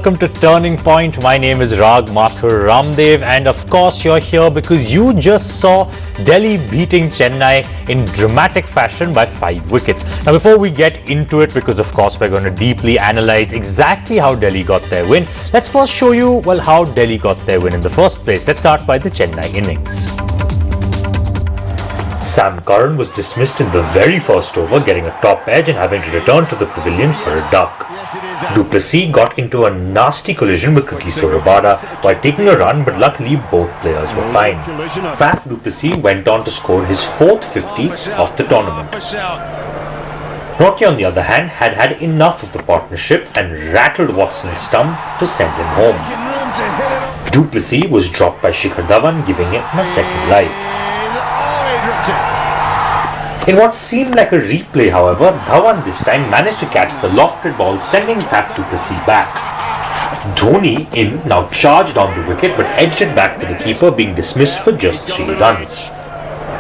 welcome to Turning Point. My name is Rag Mathur Ramdev, and of course you're here because you just saw Delhi beating Chennai in dramatic fashion by 5 wickets. Now before we get into it, because of course we're going to deeply analyze exactly how Delhi got their win, let's first show you, well, how Delhi got their win in the first place. Let's start by the Chennai innings. Sam Curran was dismissed in the very first over, getting a top edge and having to return to the pavilion for a duck. Du Plessis got into a nasty collision with Kagiso Rabada while taking a run, but luckily both players were fine. Faf du Plessis went on to score his 4th 50 of the tournament. Nortje, on the other hand, had had enough of the partnership and rattled Watson's stump to send him home. Du Plessis was dropped by Shikhar Dhawan, giving him a second life. In what seemed like a replay, however, Dhawan this time managed to catch the lofted ball, sending Faf du Plessis back. Dhoni now charged on the wicket but edged it back to the keeper, being dismissed for just 3 runs.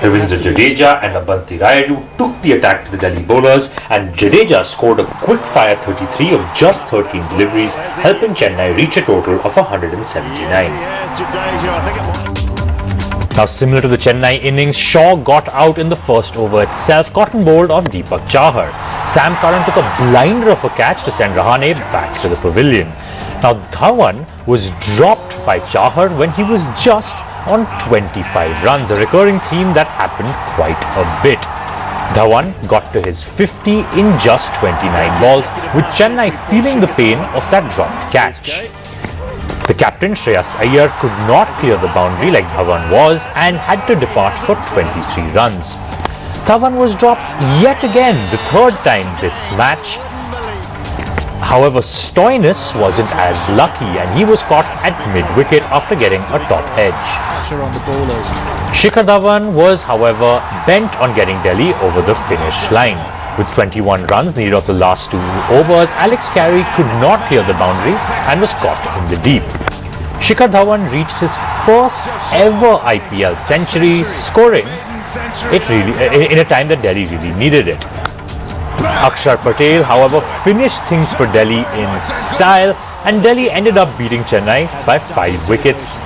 Ravindra Jadeja and Abanti Rayudu took the attack to the Delhi bowlers, and Jadeja scored a quick-fire 33 of just 13 deliveries, helping Chennai reach a total of 179. Now, similar to the Chennai innings, Shaw got out in the first over itself, cotton bowled off Deepak Chahar. Sam Curran took a blinder of a catch to send Rahane back to the pavilion. Now, Dhawan was dropped by Chahar when he was just on 25 runs, a recurring theme that happened quite a bit. Dhawan got to his 50 in just 29 balls, with Chennai feeling the pain of that dropped catch. The captain, Shreyas Iyer, could not clear the boundary like Dhawan was and had to depart for 23 runs. Dhawan was dropped yet again, the 3rd time this match. However, Stoinis wasn't as lucky and he was caught at mid-wicket after getting a top edge. Shikhar Dhawan was, however, bent on getting Delhi over the finish line. With 21 runs needed of the last 2 overs, Alex Carey could not clear the boundary and was caught in the deep. Shikhar Dhawan reached his first ever IPL century, scoring it in a time that Delhi really needed it. Akshar Patel, however, finished things for Delhi in style, and Delhi ended up beating Chennai by 5 wickets.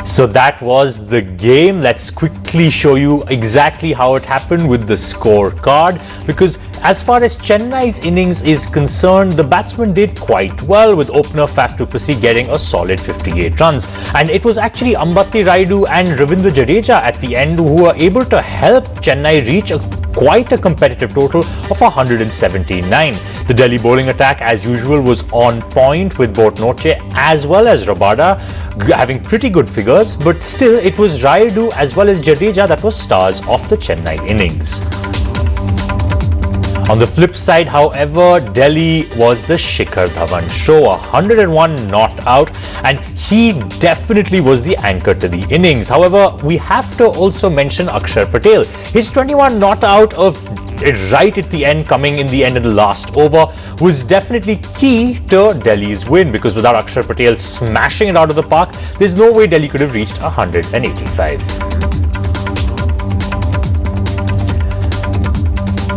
So that was the game. Let's quickly show you exactly how it happened with the scorecard, because as far as Chennai's innings is concerned, the batsmen did quite well, with opener Faf du Plessis getting a solid 58 runs. And it was actually Ambati Rayudu and Ravindra Jadeja at the end who were able to help Chennai reach quite a competitive total of 179. The Delhi bowling attack, as usual, was on point, with both Nortje as well as Rabada having pretty good figures, but still it was Rayudu as well as Jadeja that was stars of the Chennai innings. On the flip side, however, Delhi was the Shikhar Dhawan show, 101 not out, and he definitely was the anchor to the innings. However, we have to also mention Akshar Patel. His 21 not out of it right at the end, coming in the end of the last over, was definitely key to Delhi's win, because without Akshar Patel smashing it out of the park, there's no way Delhi could have reached 185.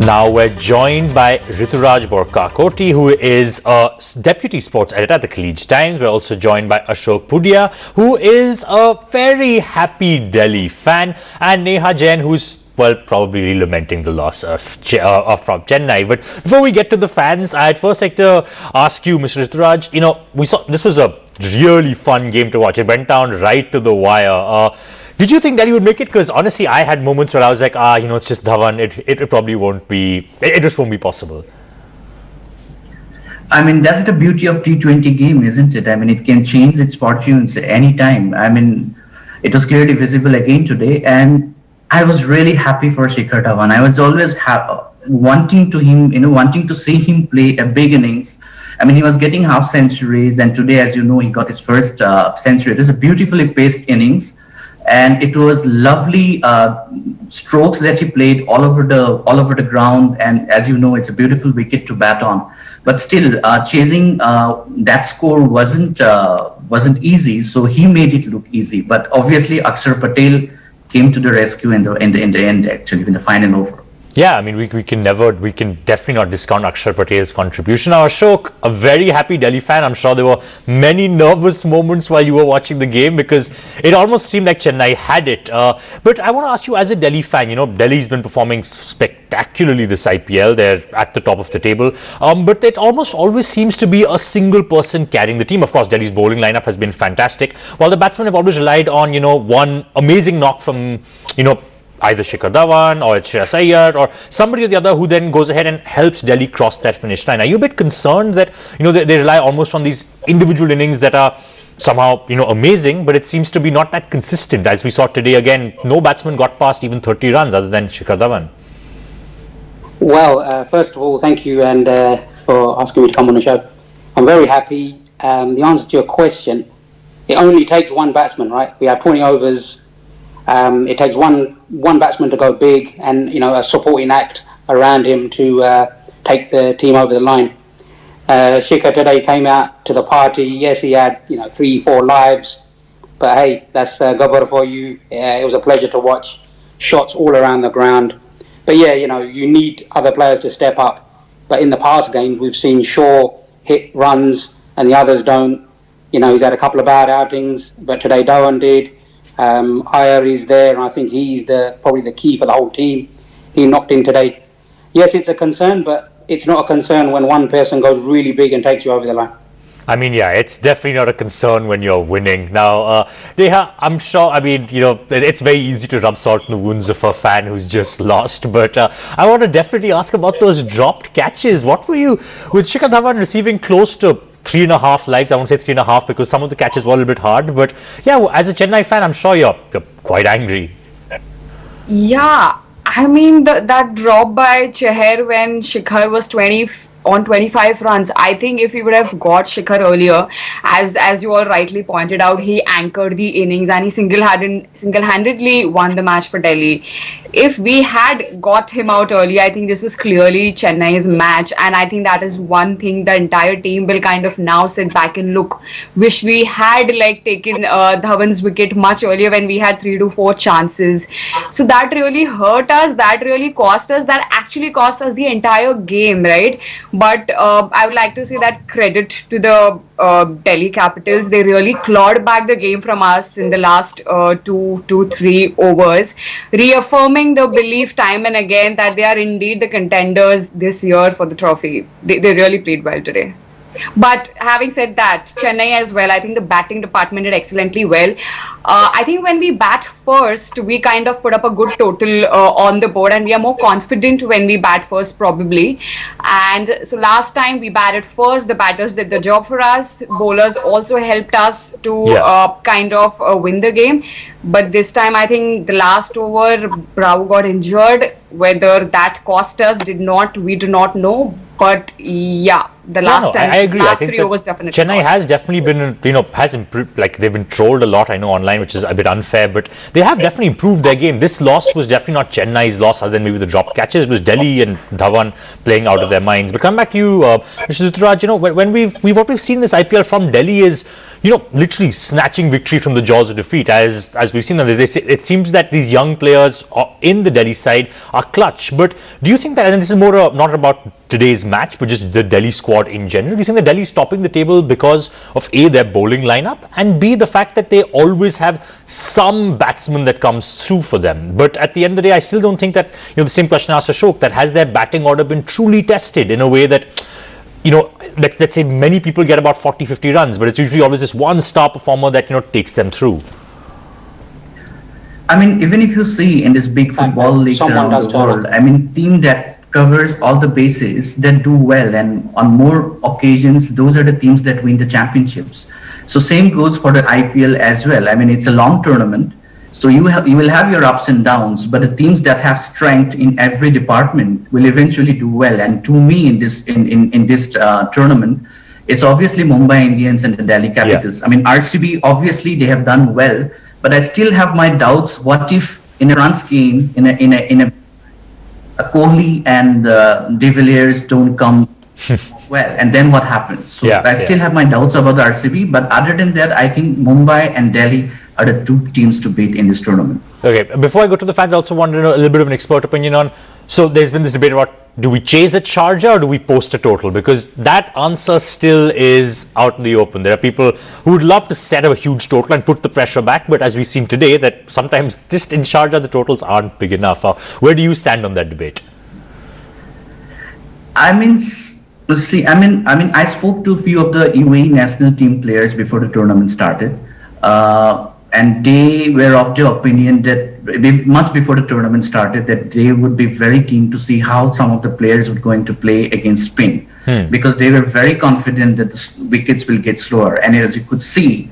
Now we're joined by Rituraj Borkakoti, who is a deputy sports editor at the Khaleej Times. We're also joined by Ashok Pudia, who is a very happy Delhi fan, and Neha Jain, who's, well, probably lamenting the loss from Chennai. But before we get to the fans, I'd first like to ask you, Mr. Rituraj, we saw this was a really fun game to watch. It went down right to the wire. Did you think Delhi would make it? Because honestly, I had moments where I was like, it's just Dhawan. It probably won't be. It just won't be possible. I mean, that's the beauty of T20 game, isn't it? I mean, it can change its fortunes anytime. I mean, it was clearly visible again today, and I was really happy for Shikhar Dhawan. I was always wanting to see him play a big innings. I mean, he was getting half centuries, and today, as you know, he got his first century. It was a beautifully paced innings. And it was lovely strokes that he played all over the ground. And as you know, it's a beautiful wicket to bat on. But still, chasing that score wasn't easy. So he made it look easy. But obviously, Akshar Patel came to the rescue in the end, actually, in the final over. Yeah, I mean, we can definitely not discount Akshar Patel's contribution. Now, Ashok, a very happy Delhi fan. I'm sure there were many nervous moments while you were watching the game because it almost seemed like Chennai had it. But I want to ask you, as a Delhi fan, Delhi's been performing spectacularly this IPL. They're at the top of the table. But it almost always seems to be a single person carrying the team. Of course, Delhi's bowling lineup has been fantastic, while the batsmen have always relied on, one amazing knock from, either Shikhar Dhawan or it's Shreyas Iyer or somebody or the other who then goes ahead and helps Delhi cross that finish line. Are you a bit concerned that they rely almost on these individual innings that are somehow amazing, but it seems to be not that consistent? As we saw today again, no batsman got past even 30 runs other than Shikhar Dhawan. Well, first of all, thank you and for asking me to come on the show. I'm very happy. The answer to your question, it only takes one batsman, right? We have 20 overs. It takes one batsman to go big and, a supporting act around him to take the team over the line. Shikhar today came out to the party. Yes, he had, 3-4 lives. But hey, that's Gabbar for you. It was a pleasure to watch. Shots all around the ground. But yeah, you need other players to step up. But in the past games, we've seen Shaw hit runs and the others don't. He's had a couple of bad outings, but today Dhawan did. Iyer is there, and I think he's probably the key for the whole team. He knocked in today. Yes, it's a concern, but it's not a concern when one person goes really big and takes you over the line. I mean, yeah, it's definitely not a concern when you're winning. Now, Neha, I'm sure, it's very easy to rub salt in the wounds of a fan who's just lost, but I want to definitely ask about those dropped catches. What were you, with Shikhar Dhawan receiving close to 3.5 lives, I won't say 3.5 because some of the catches were a little bit hard, but yeah, as a Chennai fan, I'm sure you're quite angry. Yeah, I mean, that drop by Chahar when Shikhar was 25 runs. I think if we would have got Shikhar earlier, as you all rightly pointed out, he anchored the innings and he single-handedly won the match for Delhi. If we had got him out early, I think this was clearly Chennai's match, and I think that is one thing the entire team will kind of now sit back and look. Wish we had taken Dhawan's wicket much earlier when we had 3 to 4 chances. So that really hurt us. That really cost us. That actually cost us the entire game, right? But I would like to say that credit to the Delhi Capitals. They really clawed back the game from us in the last 2-3 overs, reaffirming the belief time and again that they are indeed the contenders this year for the trophy. They really played well today. But having said that, Chennai as well, I think the batting department did excellently well. I think when we bat first, we kind of put up a good total on the board, and we are more confident when we bat first probably. And so last time we batted first, the batters did the job for us. Bowlers also helped us to kind of win the game. But this time, I think the last over, Bravo got injured. Whether that cost us, we do not know. But yeah, the last time, I agree. last I think 3 overs definitely. Chennai has definitely been, has improved. They've been trolled a lot, I know, online, which is a bit unfair, but they have definitely improved their game. This loss was definitely not Chennai's loss, other than maybe the dropped catches. It was Delhi and Dhawan playing out of their minds. But come back to you, Mr. Dutraj, when what we've seen in this IPL from Delhi is, literally snatching victory from the jaws of defeat. As we've seen, it seems that these young players in the Delhi side are clutch. But do you think that, and this is more not about today's match, but just the Delhi squad in general, do you think that Delhi is topping the table because of A, their bowling lineup, and B, the fact that they always have some batsman that comes through for them? But at the end of the day, I still don't think that, the same question asked Ashok, that has their batting order been truly tested in a way that, let's say many people get about 40-50 runs, but it's usually always this one star performer that, takes them through. I mean, even if you see in this big football leagues around the world, team that covers all the bases that do well, and on more occasions, those are the teams that win the championships. So same goes for the IPL as well. It's a long tournament, so you will have your ups and downs, but the teams that have strength in every department will eventually do well. And to me, in this tournament, it's obviously Mumbai Indians and the Delhi Capitals. RCB, obviously they have done well, but I still have my doubts. What if in a runs game, in a Kohli and De Villiers don't come well, and then what happens? So I still have my doubts about the RCB, but other than that, I think Mumbai and Delhi are the 2 teams to beat in this tournament. Okay, before I go to the fans, I also want to know a little bit of an expert opinion on So there's been this debate about, do we chase at Sharjah or do we post a total? Because that answer still is out in the open. There are people who would love to set a huge total and put the pressure back, but as we've seen today, that sometimes just in Sharjah the totals aren't big enough. Where do you stand on that debate? I mean, see, I spoke to a few of the UAE national team players before the tournament started, and they were of the opinion that much before the tournament started, that they would be very keen to see how some of the players were going to play against spin, because they were very confident that the wickets will get slower. And as you could see,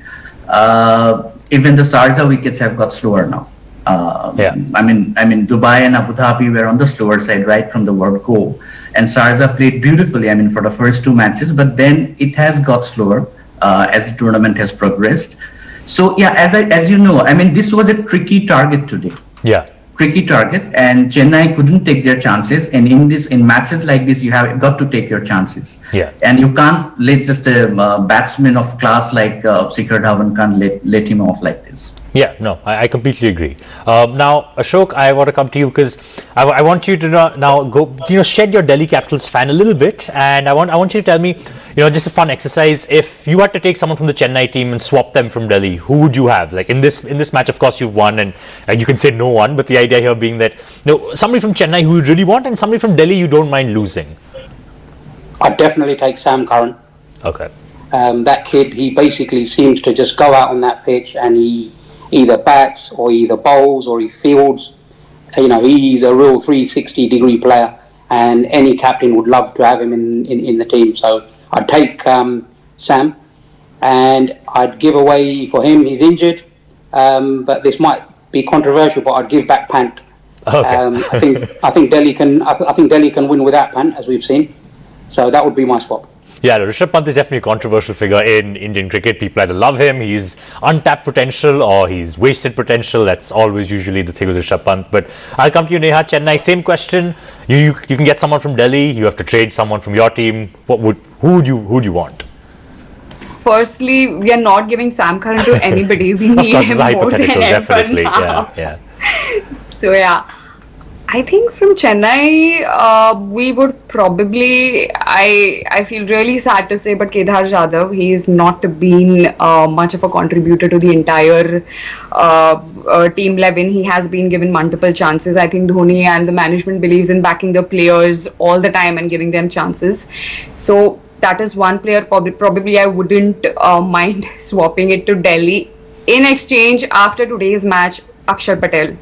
even the Sharjah wickets have got slower now. I mean, Dubai and Abu Dhabi were on the slower side right from the word go, and Sharjah played beautifully. I mean, for the first 2 matches, but then it has got slower as the tournament has progressed. So yeah, as you know, I mean, this was a tricky target today. Yeah. Tricky target, and Chennai couldn't take their chances. And in matches like this, you have got to take your chances. Yeah. And you can't let just a batsman of class like Shikhar Dhawan can't let him off like this. Yeah, no, I completely agree. Now, Ashok, I want to come to you because I want you to now go, shed your Delhi Capitals fan a little bit, and I want you to tell me, just a fun exercise. If you had to take someone from the Chennai team and swap them from Delhi, who would you have? Like in this match, of course, you've won, and you can say no one, but the idea here being that somebody from Chennai who you really want, and somebody from Delhi you don't mind losing. I'd definitely take Sam Curran. Okay. That kid, he basically seems to just go out on that pitch and he either bats or either bowls or he fields. He's a real 360-degree player, and any captain would love to have him in the team. So I'd take Sam, and I'd give away for him. He's injured, but this might be controversial. But I'd give back Pant. Okay. I think Delhi can win without Pant, as we've seen. So that would be my swap. Yeah, Rishabh Pant is definitely a controversial figure in Indian cricket. People either love him, he's untapped potential, or he's wasted potential. That's always usually the thing with Rishabh Pant. But I'll come to you, Neha. Chennai, same question. You can get someone from Delhi. You have to trade someone from your team. Who would you want? Firstly, we are not giving Sam Curran to anybody. We need him more than ever now. Yeah. So yeah, I think from Chennai, we would probably, I feel really sad to say, but Kedar Jadhav, he's not been much of a contributor to the entire team 11. He has been given multiple chances. I think Dhoni and the management believes in backing the players all the time and giving them chances. So that is one player probably I wouldn't mind swapping it to Delhi. In exchange, after today's match, Akshar Patel.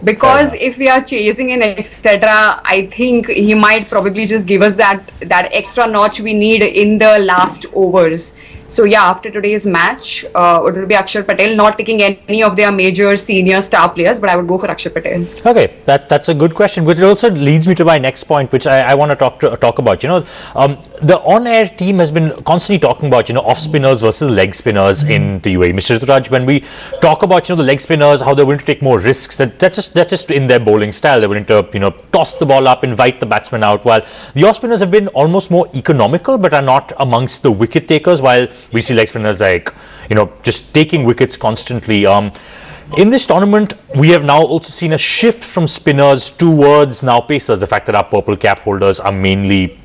Because if we are chasing in etc., I think he might probably just give us that extra notch we need in the last overs. So yeah, after today's match, it will be Akshar Patel, not taking any of their major senior star players, but I would go for Akshar Patel. Okay, that's a good question, but it also leads me to my next point, which I want to talk about. The on-air team has been constantly talking about off spinners versus leg spinners in the UAE. Mr. Rituraj, when we talk about the leg spinners, how they're willing to take more risks, that's just in their bowling style. They're willing to toss the ball up, invite the batsman out, while the off spinners have been almost more economical, but are not amongst the wicket takers. While we see leg spinners like just taking wickets constantly. In this tournament, we have now also seen a shift from spinners towards now pacers. The fact that our purple cap holders are mainly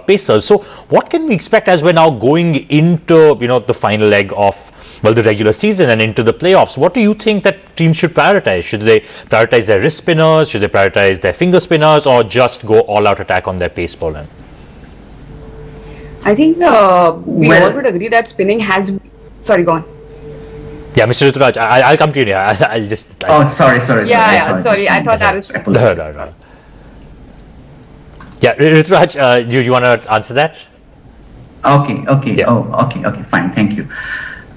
pacers. So what can we expect as we're now going into the final leg of the regular season and into the playoffs? What do you think that teams should prioritize? Should they prioritize their wrist spinners? Should they prioritize their finger spinners, or just go all out attack on their pace bowling? I think we all would agree that spinning has. Sorry, go on. Yeah, Mr. Rituraj, I'll come to you. I'll just. Sorry. Sorry. I thought that was. No. Yeah, Rituraj, you want to answer that? Okay. Yeah. Okay. Fine. Thank you.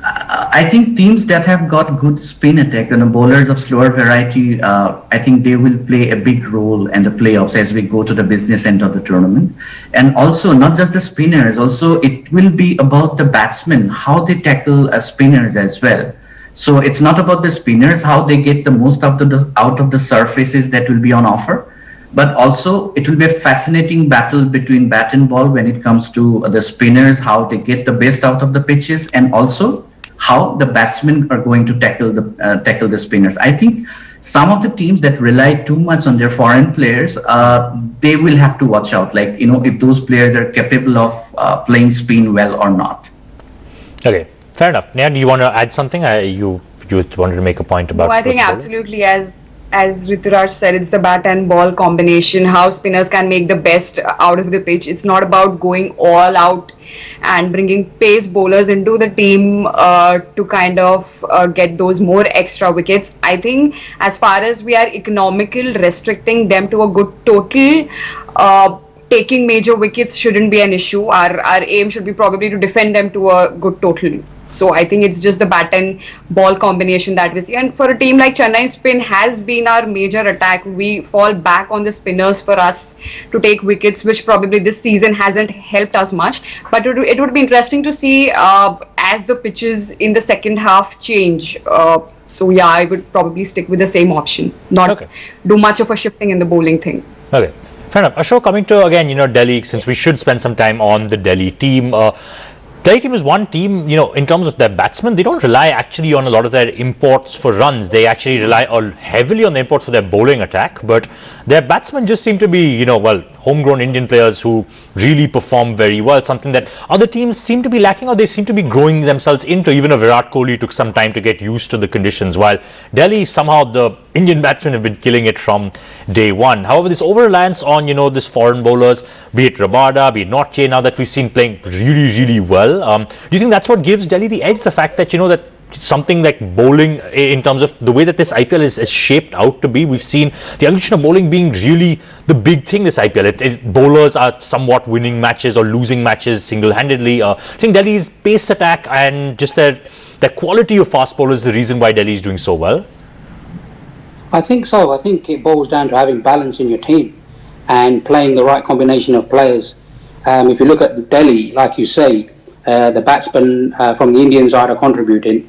I think teams that have got good spin attack and bowlers of slower variety, I think they will play a big role in the playoffs as we go to the business end of the tournament. And also, not just the spinners, also it will be about the batsmen, how they tackle spinners as well. So it's not about the spinners, how they get the most out of the surfaces that will be on offer, but also it will be a fascinating battle between bat and ball when it comes to the spinners, how they get the best out of the pitches, and also how the batsmen are going to tackle the spinners. I think some of the teams that rely too much on their foreign players, they will have to watch out. Like, if those players are capable of playing spin well or not. Okay, fair enough. Neha, do you want to add something? You wanted to make a point about. No, I think absolutely, as Rituraj said, it's the bat and ball combination, how spinners can make the best out of the pitch. It's not about going all out and bringing pace bowlers into the team to kind of get those more extra wickets. I think as far as we are economical, restricting them to a good total, taking major wickets shouldn't be an issue. Our aim should be probably to defend them to a good total. So I think it's just the bat and ball combination that we see. And for a team like Chennai, spin has been our major attack. We fall back on the spinners for us to take wickets, which probably this season hasn't helped us much. But it would be interesting to see as the pitches in the second half change. So yeah, I would probably stick with the same option, not do much of a shifting in the bowling thing. Okay, fair enough. Ashok, coming to again, Delhi, since we should spend some time on the Delhi team. Delhi team is one team, in terms of their batsmen, they don't rely actually on a lot of their imports for runs. They actually rely heavily on the imports for their bowling attack. But their batsmen just seem to be, homegrown Indian players who really perform very well. Something that other teams seem to be lacking, or they seem to be growing themselves into. Even a Virat Kohli took some time to get used to the conditions. While Delhi, somehow the Indian batsmen have been killing it from day one. However, this over-reliance on, this foreign bowlers, be it Rabada, be it Nortje, now that we've seen playing really, really well. Do you think that's what gives Delhi the edge? The fact that, that something like bowling, in terms of the way that this IPL is shaped out to be, we've seen the evolution of bowling being really the big thing this IPL. Bowlers are somewhat winning matches or losing matches single-handedly. I think Delhi's pace attack and just their quality of fast bowlers is the reason why Delhi is doing so well. I think so. I think it boils down to having balance in your team and playing the right combination of players. If you look at Delhi, like you say, the batsmen from the Indian side are contributing,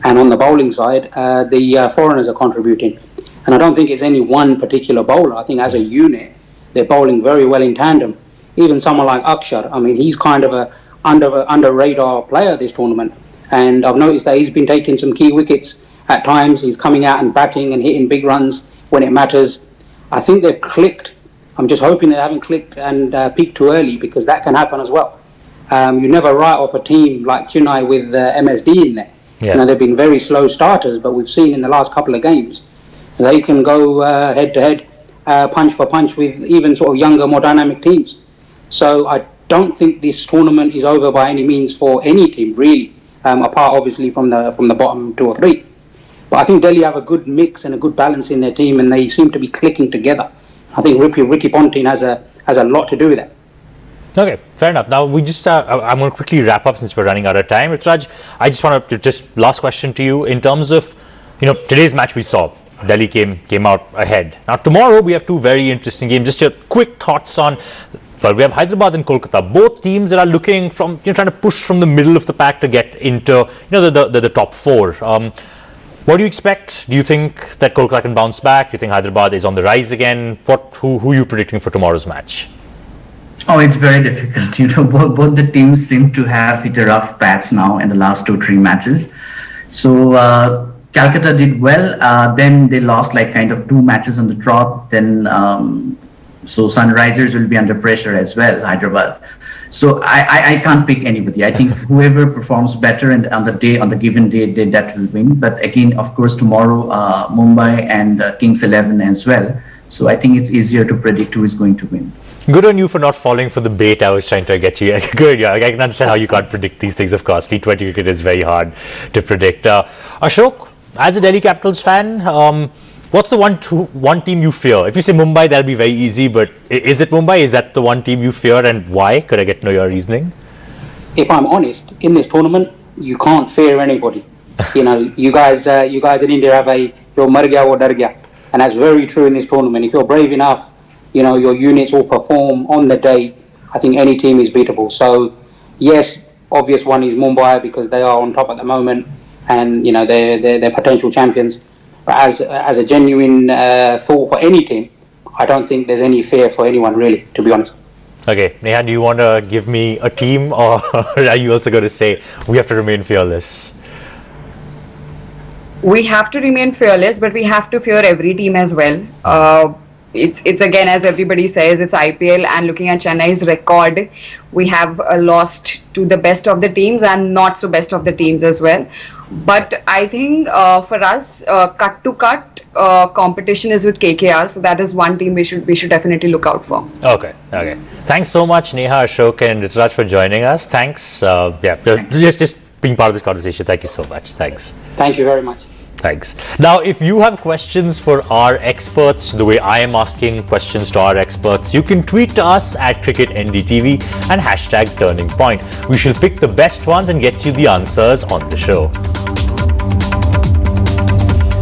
and on the bowling side, the foreigners are contributing. And I don't think it's any one particular bowler. I think as a unit, they're bowling very well in tandem. Even someone like Akshar, I mean, he's kind of a under radar player this tournament, and I've noticed that he's been taking some key wickets at times. He's coming out and batting and hitting big runs when it matters. I think they've clicked. I'm just hoping they haven't clicked and peaked too early, because that can happen as well. You never write off a team like Chennai with MSD in there. Yeah. They've been very slow starters, but we've seen in the last couple of games they can go head to head, punch for punch with even sort of younger, more dynamic teams. So I don't think this tournament is over by any means for any team, really, apart obviously from the bottom 2 or 3. But I think Delhi have a good mix and a good balance in their team, and they seem to be clicking together. I think Ricky Ponting has a lot to do with that. Okay, fair enough. Now we just, I'm going to quickly wrap up since we're running out of time. Rituraj, I just want to last question to you in terms of, today's match we saw, Delhi came out ahead. Now tomorrow we have 2 very interesting games. Just your quick thoughts on, we have Hyderabad and Kolkata, both teams that are looking from, trying to push from the middle of the pack to get into, the top 4. What do you expect? Do you think that Kolkata can bounce back? Do you think Hyderabad is on the rise again? Who are you predicting for tomorrow's match? Oh, it's very difficult. Both the teams seem to have hit a rough patch now in the last 2-3 matches. So Calcutta did well. Then they lost kind of 2 matches on the trot. Then so Sunrisers will be under pressure as well, Hyderabad. So I can't pick anybody. I think whoever performs better and on the given day, that will win. But again, of course, tomorrow Mumbai and Kings 11 as well. So I think it's easier to predict who is going to win. Good on you for not falling for the bait I was trying to get you. Good, yeah. I can understand how you can't predict these things, of course. T20 cricket is very hard to predict. Ashok, as a Delhi Capitals fan, what's the one team you fear? If you say Mumbai, that'll be very easy, but is it Mumbai? Is that the one team you fear, and why? Could I get to know your reasoning? If I'm honest, in this tournament, you can't fear anybody. You guys in India have your mar gaya wo dar gaya, and that's very true in this tournament. If you're brave enough, your units will perform on the day. I think any team is beatable. So, yes, obvious one is Mumbai because they are on top at the moment, and they're potential champions. But as a genuine thought for any team, I don't think there's any fear for anyone really, to be honest. Okay, Neha, do you want to give me a team, or are you also going to say we have to remain fearless? we have to remain fearless, but we have to fear every team as well. It's again, as everybody says, it's IPL, and looking at Chennai's record, we have lost to the best of the teams and not so best of the teams as well. But I think for us, cut to cut competition is with KKR, so that is one team we should definitely look out for. Okay. Thanks so much, Neha, Ashok, and Rituraj for joining us. Thanks. Just being part of this conversation. Thank you so much. Thanks. Thank you very much. Thanks. Now, if you have questions for our experts, the way I am asking questions to our experts, you can tweet to us at Cricket NDTV and hashtag Turning Point. We shall pick the best ones and get you the answers on the show.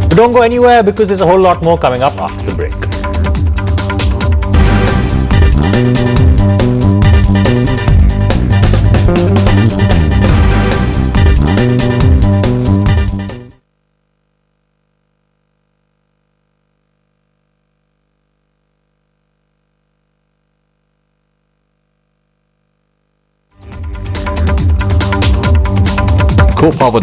But don't go anywhere, because there's a whole lot more coming up after the break. Co-powered